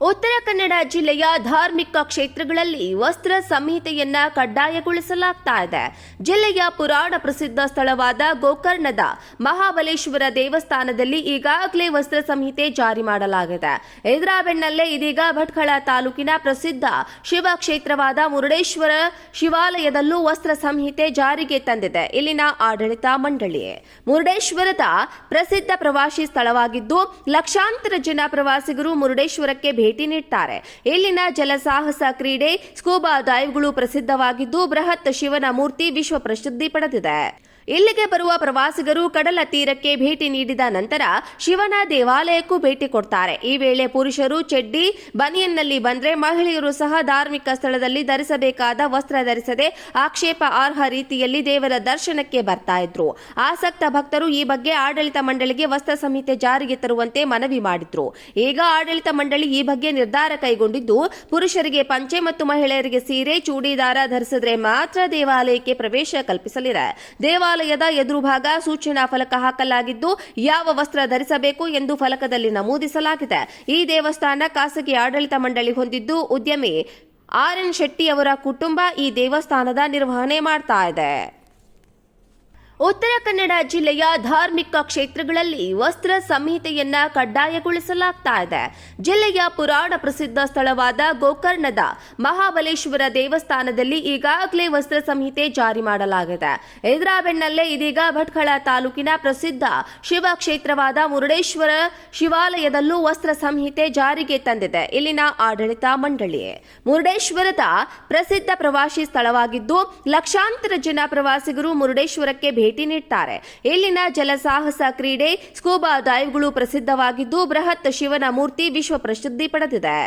ಉತ್ತರ ಕನ್ನಡ ಜಿಲ್ಲೆಯ ಧಾರ್ಮಿಕ ಕ್ಷೇತ್ರಗಳಲ್ಲಿ ವಸ್ತ್ರ ಸಂಹಿತೆಯನ್ನ ಕಡ್ಡಾಯಗೊಳಿಸಲಾಗ್ತಾ ಇದೆ. ಜಿಲ್ಲೆಯ ಪುರಾಣ ಪ್ರಸಿದ್ಧ ಸ್ಥಳವಾದ ಗೋಕರ್ಣದ ಮಹಾಬಲೇಶ್ವರ ದೇವಸ್ಥಾನದಲ್ಲಿ ಈಗಾಗಲೇ ವಸ್ತ್ರ ಸಂಹಿತೆ ಜಾರಿ ಮಾಡಲಾಗಿದೆ. ಇದರ ಬೆನ್ನಲ್ಲೇ ಇದೀಗ ಭಟ್ಕಳ ತಾಲೂಕಿನ ಪ್ರಸಿದ್ಧ ಶಿವ ಕ್ಷೇತ್ರವಾದ ಮುರುಡೇಶ್ವರ ಶಿವಾಲಯದಲ್ಲೂ ವಸ್ತ್ರ ಸಂಹಿತೆ ಜಾರಿಗೆ ತಂದಿದೆ ಇಲ್ಲಿನ ಆಡಳಿತ ಮಂಡಳಿ. ಮುರುಡೇಶ್ವರದ ಪ್ರಸಿದ್ಧ ಪ್ರವಾಸಿ ಸ್ಥಳವಾಗಿದ್ದು ಲಕ್ಷಾಂತರ ಜನ ಪ್ರವಾಸಿಗರು ಮುರುಡೇಶ್ವರಕ್ಕೆ ಭೇಟಿ ನೀಡುತ್ತಾರೆ. ಇಲ್ಲಿನ ಜಲಸಾಹಸ ಕ್ರೀಡೆ ಸ್ಕೂಬಾ ಡೈವ್ಗಳು ಪ್ರಸಿದ್ಧವಾಗಿದ್ದು ಬೃಹತ್ ಶಿವನ ಮೂರ್ತಿ ವಿಶ್ವ ಪ್ರಸಿದ್ಧಿ ಪಡೆದಿದೆ. ಇಲ್ಲಿಗೆ ಬರುವ ಪ್ರವಾಸಿಗರು ಕಡಲ ತೀರಕ್ಕೆ ಭೇಟಿ ನೀಡಿದ ನಂತರ ಶಿವನ ದೇವಾಲಯಕ್ಕೂ ಭೇಟಿ ಕೊಡ್ತಾರೆ. ಈ ವೇಳೆ ಪುರುಷರು ಚಡ್ಡಿ ಬನಿಯನ್ನಲ್ಲಿ ಬಂದ್ರೆ ಮಹಿಳೆಯರು ಸಹ ಧಾರ್ಮಿಕ ಸ್ಥಳದಲ್ಲಿ ಧರಿಸಬೇಕಾದ ವಸ್ತ್ರ ಧರಿಸದೆ ಆಕ್ಷೇಪಾರ್ಹ ರೀತಿಯಲ್ಲಿ ದೇವರ ದರ್ಶನಕ್ಕೆ ಬರ್ತಾ ಇದ್ರು. ಆಸಕ್ತ ಭಕ್ತರು ಈ ಬಗ್ಗೆ ಆಡಳಿತ ಮಂಡಳಿಗೆ ವಸ್ತ್ರ ಸಂಹಿತೆ ಜಾರಿಗೆ ತರುವಂತೆ ಮನವಿ ಮಾಡಿದ್ರು. ಈಗ ಆಡಳಿತ ಮಂಡಳಿ ಈ ಬಗ್ಗೆ ನಿರ್ಧಾರ ಕೈಗೊಂಡಿದ್ದು ಪುರುಷರಿಗೆ ಪಂಚೆ ಮತ್ತು ಮಹಿಳೆಯರಿಗೆ ಸೀರೆ ಚೂಡಿದಾರ ಧರಿಸಿದ್ರೆ ಮಾತ್ರ ದೇವಾಲಯಕ್ಕೆ ಪ್ರವೇಶ ಕಲ್ಪಿಸಲಿದೆ. ದೇವಾಲಯದ ಎದುರು ಭಾಗ ಸೂಚನಾ ಫಲಕ ಹಾಕಲಾಗಿದ್ದು ಯಾವ ವಸ್ತ್ರ ಧರಿಸಬೇಕು ಎಂದು ಫಲಕದಲ್ಲಿ ನಮೂದಿಸಲಾಗಿದೆ. ಈ ದೇವಸ್ಥಾನ ಖಾಸಗಿ ಆಡಳಿತ ಮಂಡಳಿ ಹೊಂದಿದ್ದು ಉದ್ಯಮಿ ಆರ್.ಎನ್. ಶೆಟ್ಟಿ ಅವರ ಕುಟುಂಬ ಈ ದೇವಸ್ಥಾನದ ನಿರ್ವಹಣೆ ಮಾಡ್ತಾ ಇದೆ. ಉತ್ತರ ಕನ್ನಡ ಜಿಲ್ಲೆಯ ಧಾರ್ಮಿಕ ಕ್ಷೇತ್ರಗಳಲ್ಲಿ ವಸ್ತ್ರ ಸಂಹಿತೆಯನ್ನ ಕಡ್ಡಾಯಗೊಳಿಸಲಾಗ್ತಾ ಇದೆ. ಜಿಲ್ಲೆಯ ಪುರಾಣ ಪ್ರಸಿದ್ಧ ಸ್ಥಳವಾದ ಗೋಕರ್ಣದ ಮಹಾಬಲೇಶ್ವರ ದೇವಸ್ಥಾನದಲ್ಲಿ ಈಗಾಗಲೇ ವಸ್ತ್ರ ಸಂಹಿತೆ ಜಾರಿ ಮಾಡಲಾಗಿದೆ. ಇದರ ಬೆನ್ನಲ್ಲೇ ಇದೀಗ ಭಟ್ಕಳ ತಾಲೂಕಿನ ಪ್ರಸಿದ್ಧ ಶಿವ ಕ್ಷೇತ್ರವಾದ ಮುರುಡೇಶ್ವರ ಶಿವಾಲಯದಲ್ಲೂ ವಸ್ತ್ರ ಸಂಹಿತೆ ಜಾರಿಗೆ ತಂದಿದೆ ಇಲ್ಲಿನ ಆಡಳಿತ ಮಂಡಳಿ. ಮುರುಡೇಶ್ವರದ ಪ್ರಸಿದ್ಧ ಪ್ರವಾಸಿ ಸ್ಥಳವಾಗಿದ್ದು ಲಕ್ಷಾಂತರ ಜನ ಪ್ರವಾಸಿಗರು ಮುರುಡೇಶ್ವರಕ್ಕೆ ಭೇಟಿ ನೀಡುತ್ತಾರೆ. ಇಲ್ಲಿನ ಜಲಸಾಹಸ ಕ್ರೀಡೆ ಸ್ಕೂಬಾ ಡೈವ್ಗಳು ಪ್ರಸಿದ್ಧವಾಗಿದ್ದು ಬೃಹತ್ ಶಿವನ ಮೂರ್ತಿ ವಿಶ್ವ ಪ್ರಸಿದ್ಧಿ ಪಡೆದಿದೆ.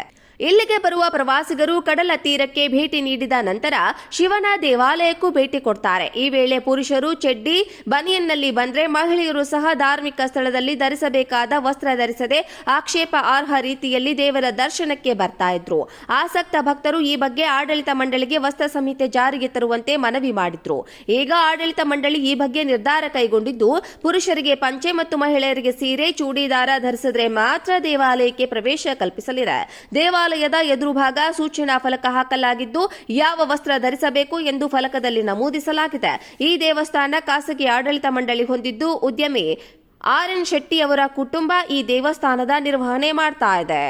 ಇಲ್ಲಿಗೆ ಬರುವ ಪ್ರವಾಸಿಗರು ಕಡಲ ತೀರಕ್ಕೆ ಭೇಟಿ ನೀಡಿದ ನಂತರ ಶಿವನ ದೇವಾಲಯಕ್ಕೂ ಭೇಟಿ ಕೊಡ್ತಾರೆ. ಈ ವೇಳೆ ಪುರುಷರು ಚಡ್ಡಿ ಬನಿಯನ್ನಲ್ಲಿ ಬಂದ್ರೆ ಮಹಿಳೆಯರು ಸಹ ಧಾರ್ಮಿಕ ಸ್ಥಳದಲ್ಲಿ ಧರಿಸಬೇಕಾದ ವಸ್ತ್ರ ಧರಿಸದೆ ಆಕ್ಷೇಪಾರ್ಹ ರೀತಿಯಲ್ಲಿ ದೇವರ ದರ್ಶನಕ್ಕೆ ಬರ್ತಾ ಇದ್ರು. ಆಸಕ್ತ ಭಕ್ತರು ಈ ಬಗ್ಗೆ ಆಡಳಿತ ಮಂಡಳಿಗೆ ವಸ್ತ್ರ ಸಂಹಿತೆ ಜಾರಿಗೆ ತರುವಂತೆ ಮನವಿ ಮಾಡಿದ್ರು. ಈಗ ಆಡಳಿತ ಮಂಡಳಿ ಈ ಬಗ್ಗೆ ನಿರ್ಧಾರ ಕೈಗೊಂಡಿದ್ದು ಪುರುಷರಿಗೆ ಪಂಚೆ ಮತ್ತು ಮಹಿಳೆಯರಿಗೆ ಸೀರೆ ಚೂಡಿದಾರ ಧರಿಸಿದ್ರೆ ಮಾತ್ರ ದೇವಾಲಯಕ್ಕೆ ಪ್ರವೇಶ ಕಲ್ಪಿಸಲಿದೆ. ದೇವಾಲಯದ ಎದುರು ಭಾಗ ಸೂಚನಾ ಫಲಕ ಹಾಕಲಾಗಿದ್ದು ಯಾವ ವಸ್ತ್ರ ಧರಿಸಬೇಕು ಎಂದು ಫಲಕದಲ್ಲಿ ನಮೂದಿಸಲಾಗಿದೆ. ಈ ದೇವಸ್ಥಾನ ಖಾಸಗಿ ಆಡಳಿತ ಮಂಡಳಿ ಹೊಂದಿದ್ದು ಉದ್ಯಮಿ ಆರ್.ಎನ್. ಶೆಟ್ಟಿ ಅವರ ಕುಟುಂಬ ಈ ದೇವಸ್ಥಾನದ ನಿರ್ವಹಣೆ ಮಾಡ್ತಾ ಇದೆ.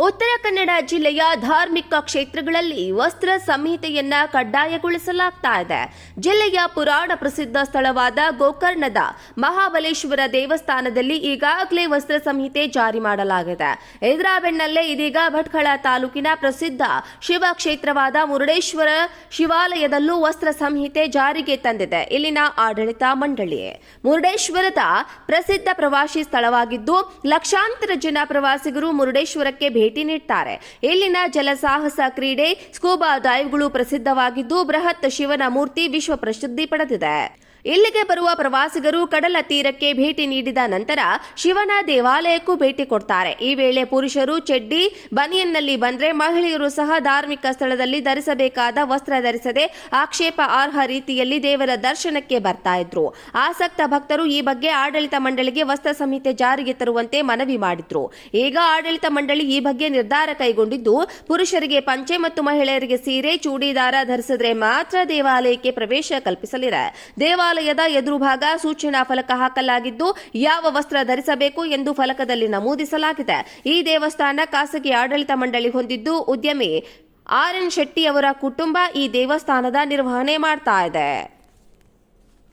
ಉತ್ತರ ಕನ್ನಡ ಜಿಲ್ಲೆಯ ಧಾರ್ಮಿಕ ಕ್ಷೇತ್ರಗಳಲ್ಲಿ ವಸ್ತ್ರ ಸಂಹಿತೆಯನ್ನ ಕಡ್ಡಾಯಗೊಳಿಸಲಾಗ್ತಾ ಇದೆ. ಜಿಲ್ಲೆಯ ಪುರಾಣ ಪ್ರಸಿದ್ಧ ಸ್ಥಳವಾದ ಗೋಕರ್ಣದ ಮಹಾಬಲೇಶ್ವರ ದೇವಸ್ಥಾನದಲ್ಲಿ ಈಗಾಗಲೇ ವಸ್ತ್ರ ಸಂಹಿತೆ ಜಾರಿ ಮಾಡಲಾಗಿದೆ. ಇದರ ಬೆನ್ನಲ್ಲೇ ಇದೀಗ ಭಟ್ಕಳ ತಾಲೂಕಿನ ಪ್ರಸಿದ್ಧ ಶಿವ ಕ್ಷೇತ್ರವಾದ ಮುರುಡೇಶ್ವರ ಶಿವಾಲಯದಲ್ಲೂ ವಸ್ತ್ರ ಸಂಹಿತೆ ಜಾರಿಗೆ ತಂದಿದೆ ಇಲ್ಲಿನ ಆಡಳಿತ ಮಂಡಳಿ. ಮುರುಡೇಶ್ವರದ ಪ್ರಸಿದ್ಧ ಪ್ರವಾಸಿ ಸ್ಥಳವಾಗಿದ್ದು ಲಕ್ಷಾಂತರ ಜನ ಪ್ರವಾಸಿಗರು ಮುರುಡೇಶ್ವರಕ್ಕೆ ಭೇಟಿ ನೀಡುತ್ತಾರೆ. ಇಲ್ಲಿನ ಜಲಸಾಹಸ ಕ್ರೀಡೆ ಸ್ಕೂಬಾ ಡೈವ್ಗಳು ಪ್ರಸಿದ್ಧವಾಗಿದ್ದು ಬೃಹತ್ ಶಿವನ ಮೂರ್ತಿ ವಿಶ್ವ ಪ್ರಸಿದ್ಧಿ ಪಡೆದಿದೆ. ಇಲ್ಲಿಗೆ ಬರುವ ಪ್ರವಾಸಿಗರು ಕಡಲ ತೀರಕ್ಕೆ ಭೇಟಿ ನೀಡಿದ ನಂತರ ಶಿವನ ದೇವಾಲಯಕ್ಕೂ ಭೇಟಿ ಕೊಡ್ತಾರೆ. ಈ ವೇಳೆ ಪುರುಷರು ಚಡ್ಡಿ ಬನಿಯನ್ನಲ್ಲಿ ಬಂದ್ರೆ ಮಹಿಳೆಯರು ಸಹ ಧಾರ್ಮಿಕ ಸ್ಥಳದಲ್ಲಿ ಧರಿಸಬೇಕಾದ ವಸ್ತ್ರ ಧರಿಸದೆ ಆಕ್ಷೇಪಾರ್ಹ ರೀತಿಯಲ್ಲಿ ದೇವರ ದರ್ಶನಕ್ಕೆ ಬರ್ತಾ ಇದ್ರು. ಆಸಕ್ತ ಭಕ್ತರು ಈ ಬಗ್ಗೆ ಆಡಳಿತ ಮಂಡಳಿಗೆ ವಸ್ತ್ರ ಸಂಹಿತೆ ಜಾರಿಗೆ ತರುವಂತೆ ಮನವಿ ಮಾಡಿದ್ರು. ಈಗ ಆಡಳಿತ ಮಂಡಳಿ ಈ ಬಗ್ಗೆ ನಿರ್ಧಾರ ಕೈಗೊಂಡಿದ್ದು ಪುರುಷರಿಗೆ ಪಂಚೆ ಮತ್ತು ಮಹಿಳೆಯರಿಗೆ ಸೀರೆ ಚೂಡಿದಾರ ಧರಿಸಿದ್ರೆ ಮಾತ್ರ ದೇವಾಲಯಕ್ಕೆ ಪ್ರವೇಶ ಕಲ್ಪಿಸಲಿದೆ. ದೇವಾಲಯದ ಎದುರು ಭಾಗ ಸೂಚನಾ ಫಲಕ ಹಾಕಲಾಗಿದ್ದು ಯಾವ ವಸ್ತ್ರ ಧರಿಸಬೇಕು ಎಂದು ಫಲಕದಲ್ಲಿ ನಮೂದಿಸಲಾಗಿದೆ. ಈ ದೇವಸ್ಥಾನ ಖಾಸಗಿ ಆಡಳಿತ ಮಂಡಳಿ ಹೊಂದಿದ್ದು ಉದ್ಯಮಿ ಆರ್.ಎನ್. ಶೆಟ್ಟಿ ಅವರ ಕುಟುಂಬ ಈ ದೇವಸ್ಥಾನದ ನಿರ್ವಹಣೆ ಮಾಡ್ತಾ ಇದೆ.